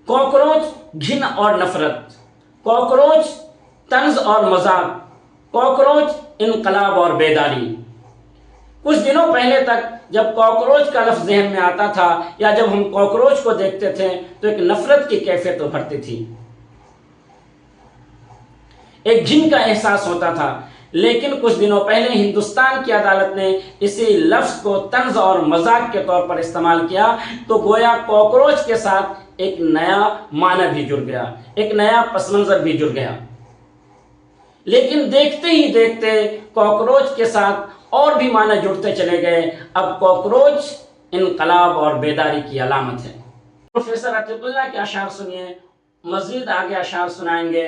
Cockroach घिन और नफरत, कॉकरोच तंज और मजाक, कॉकरोच इनकलाब और बेदारी। कुछ दिनों पहले तक जब कॉकरोच का लफ्ज़ जहन में आता था या जब हम कॉकरोच को देखते थे तो एक नफरत की कैफियत उभरती थी, एक घिन का एहसास होता था। लेकिन कुछ दिनों पहले हिंदुस्तान की अदालत ने इसी लफ्ज़ को तंज और मजाक के तौर पर इस्तेमाल किया तो गोया कॉकरोच के साथ एक नया माना भी जुड़ गया, एक नया पस मंज़र भी जुड़ गया। लेकिन देखते ही देखते कॉकरोच के साथ और भी माना जुड़ते चले गए। अब कॉकरोच इनकलाब और बेदारी की अलामत है। प्रोफेसर अतीकुल्लाह के अशार सुनिए, मज़ीद आगे अशार सुनाएंगे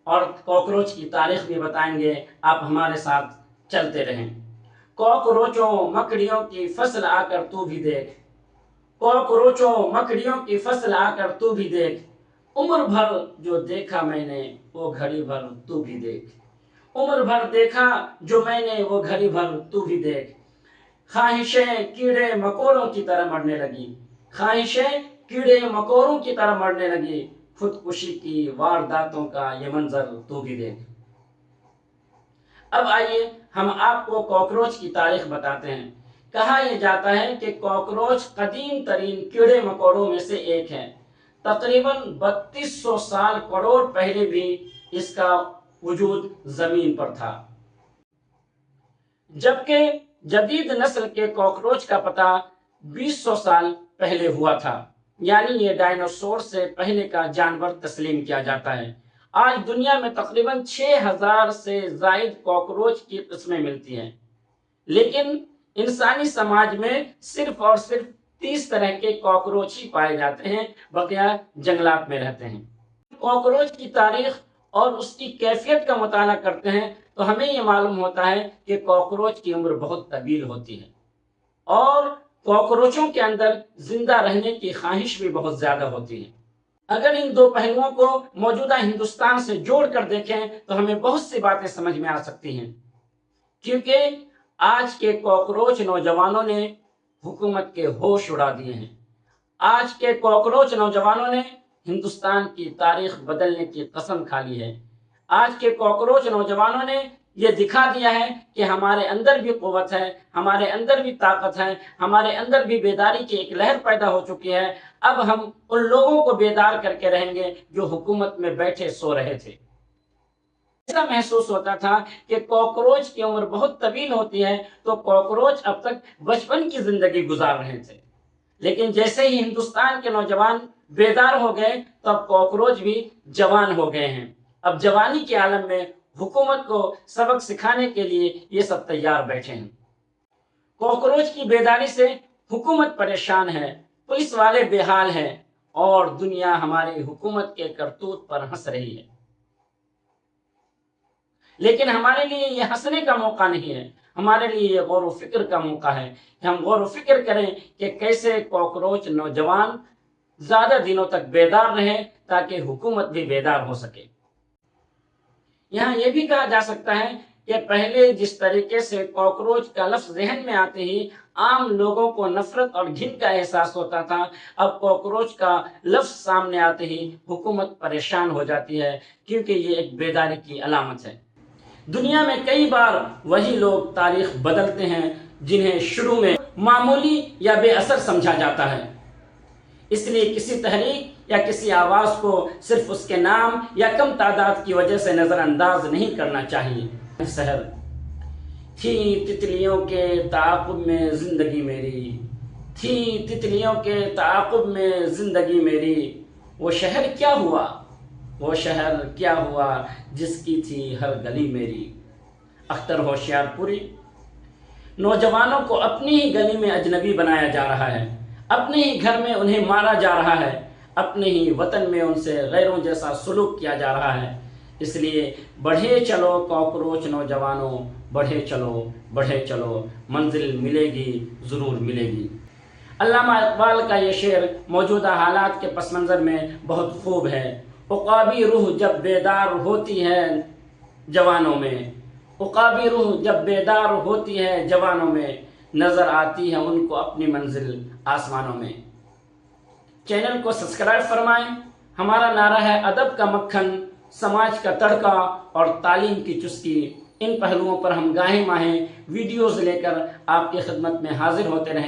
और कॉकरोच की तारीख भी बताएंगे। आप हमारे साथ चलते रहें। कॉकरोचों मकड़ियों की फसल आकर तू भी देख, कॉकरोचों मकड़ियों की फसल आकर तू भी देख, उम्र भर जो देखा मैंने वो घड़ी भर तू भी देख, उम्र भर देखा जो मैंने वो घड़ी भर तू भी देख। ख्वाहिशें कीड़े मकोड़ों की तरह मरने लगी, ख्वाहिशें कीड़े मकोड़ों की तरह मरने लगी, खुदकुशी की वारदातों का ये मंजर तू भी देख। अब आइए हम आपको कॉकरोच की तारीख बताते हैं। कहा यह जाता है कि कॉकरोच कदीम तरीन कीड़े मकोड़ों में से एक है। तकरीबन 3200 साल करोड़ पहले भी इसका वजूद जमीन पर था, जबकि जदीद नस्ल के कॉकरोच का पता 2000 साल पहले हुआ था। यानी ये डायनासोर से पहले का जानवर तस्लीम किया जाता है। आज दुनिया में तकरीबन 6000 से जायद कॉकरोच की किस्में मिलती हैं, लेकिन इंसानी समाज में सिर्फ और सिर्फ 30 तरह के कॉकरोच ही पाए जाते हैं, बकिया जंगलात में रहते हैं। कॉकरोच की तारीख और उसकी कैफियत का मुताला करते हैं तो हमें ये मालूम होता है कि कॉकरोच की उम्र बहुत तवील होती है और कॉकरोचों के अंदर जिंदा रहने की ख्वाहिश भी बहुत ज्यादा होती है। अगर इन दो पहलुओं को मौजूदा हिंदुस्तान से जोड़कर देखें तो हमें बहुत सी बातें समझ में आ सकती हैं, क्योंकि आज के कॉकरोच नौजवानों ने हुकूमत के होश उड़ा दिए हैं। आज के कॉकरोच नौजवानों ने हिंदुस्तान की तारीख बदलने की कसम खा ली है। आज के कॉकरोच नौजवानों ने यह दिखा दिया है कि हमारे अंदर भी कुव्वत है, हमारे अंदर भी ताकत है, हमारे अंदर भी बेदारी की एक लहर पैदा हो चुकी है। अब हम उन लोगों को बेदार करके रहेंगे जो हुकूमत में बैठे सो रहे थे। ऐसा महसूस होता था कि कॉकरोच की उम्र बहुत तवील होती है तो कॉकरोच अब तक बचपन की जिंदगी गुजार रहे थे, लेकिन जैसे ही हिंदुस्तान के नौजवान बेदार हो गए तो अब कॉकरोच भी जवान हो गए हैं। अब जवानी के आलम में हुकूमत को सबक सिखाने के लिए ये सब तैयार बैठे हैं। कॉकरोच की बेदारी से हुकूमत परेशान है, पुलिस वाले बेहाल हैं और दुनिया हमारी हुकूमत के करतूत पर हंस रही है। लेकिन हमारे लिए ये हंसने का मौका नहीं है, हमारे लिए ये गौर व फिक्र का मौका है कि हम गौर व फिक्र करें कि कैसे कॉकरोच नौजवान ज्यादा दिनों तक बेदार रहे ताकि हुकूमत भी बेदार हो सके। यहाँ ये भी कहा जा सकता है कि पहले जिस तरीके से कॉकरोच का लफ्ज जहन में आते ही आम लोगों को नफरत और घिन का एहसास होता था, अब कॉकरोच का लफ्ज सामने आते ही हुकूमत परेशान हो जाती है, क्योंकि ये एक बेदारी की अलामत है। दुनिया में कई बार वही लोग तारीख बदलते हैं जिन्हें शुरू में मामूली या बेअसर समझा जाता है। इसलिए किसी तहरीक या किसी आवाज को सिर्फ उसके नाम या कम तादाद की वजह से नजरअंदाज नहीं करना चाहिए। शहर थी तितलियों के ताक़ुब में जिंदगी मेरी, थी तितलियों के ताक़ुब में जिंदगी मेरी, वो शहर क्या हुआ, वो शहर क्या हुआ जिसकी थी हर गली मेरी। अख्तर होशियारपुरी। नौजवानों को अपनी ही गली में अजनबी बनाया जा रहा है, अपने ही घर में उन्हें मारा जा रहा है, अपने ही वतन में उनसे गैरों जैसा सुलूक किया जा रहा है। इसलिए बढ़े चलो कॉकरोच नौजवानों, बढ़े चलो, मंजिल मिलेगी ज़रूर मिलेगी। अल्लामा इकबाल का ये शेर मौजूदा हालात के पस मंज़र में बहुत खूब है। उक़ाबी रूह जब बेदार होती है जवानों में, उक़ाबी रूह जब बेदार होती है जवानों में, नज़र आती है उनको अपनी मंजिल आसमानों में। चैनल को सब्सक्राइब फरमाएं। हमारा नारा है ادب का मक्खन, समाज का तड़का और तालीम की चुस्की। इन पहलुओं पर हम गाहे माहे वीडियोस लेकर आपकी खिदमत में हाजिर होते रहेंगे।